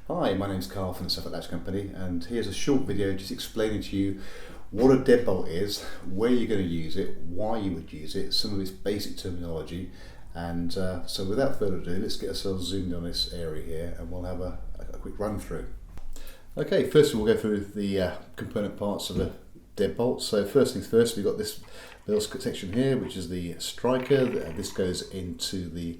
Hi, my name's Carl from the Suffolk Latch Company, and here's a short video just explaining to you what a deadbolt is, where you're going to use it, why you would use it, some of its basic terminology, and so without further ado, let's get ourselves zoomed on this area here and we'll have a quick run through. Okay, first we'll go through the component parts of a deadbolt. So first things first, we've got this little section here, which is the striker. This goes into the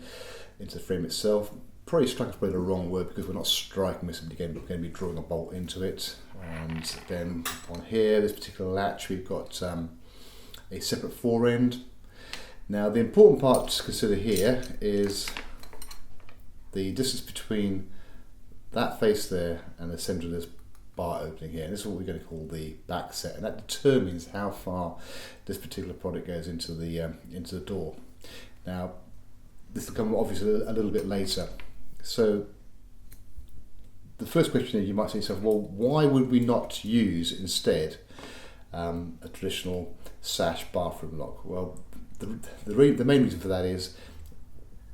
frame itself. Probably striker is probably the wrong word because we're not striking this again, but we're going to be drawing a bolt into it. And then on here, this particular latch, we've got a separate fore end. Now the important part to consider here is the distance between that face there and the centre of this bar opening here. And this is what we're going to call the back set, and that determines how far this particular product goes into the door. Now this will come obviously a little bit later. So the first question is, you might say to yourself, well, why would we not use instead a traditional sash bathroom lock? Well, the main reason for that is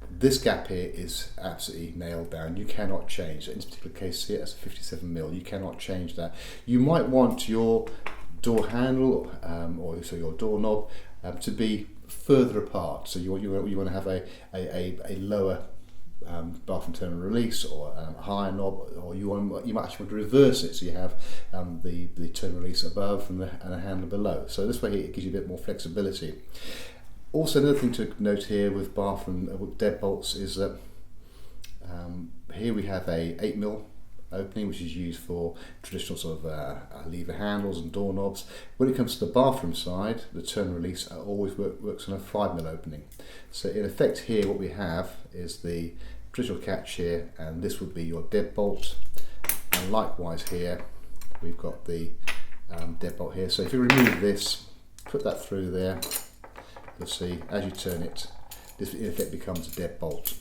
this gap here is absolutely nailed down. You cannot change. In this particular case here, it's a 57mm. You cannot change that. You might want your door handle or so your doorknob to be further apart. So you want to have a lower bathroom turn and release, or a higher knob, or you might actually want to reverse it, so you have the turn and release above and a handle below. So this way it gives you a bit more flexibility. Also, another thing to note here with bathroom deadbolts is that here we have a 8mm opening, which is used for traditional sort of lever handles and doorknobs. When it comes to the bathroom side, the turn and release always works on a 5mm opening. So in effect here what we have is the traditional catch here, and this would be your deadbolt, and likewise here we've got the deadbolt here. So if you remove this, put that through there, you'll see as you turn it, this in effect becomes a deadbolt.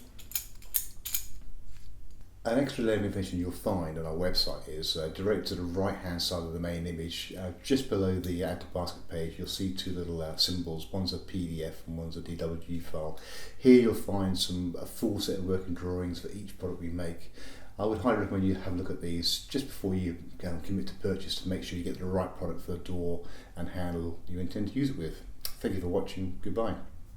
An extra layer of information you'll find on our website is directed to the right hand side of the main image. Just below the add to basket page, you'll see two little symbols. One's a PDF and one's a DWG file. Here you'll find a full set of working drawings for each product we make. I would highly recommend you have a look at these just before you commit to purchase, to make sure you get the right product for the door and handle you intend to use it with. Thank you for watching. Goodbye.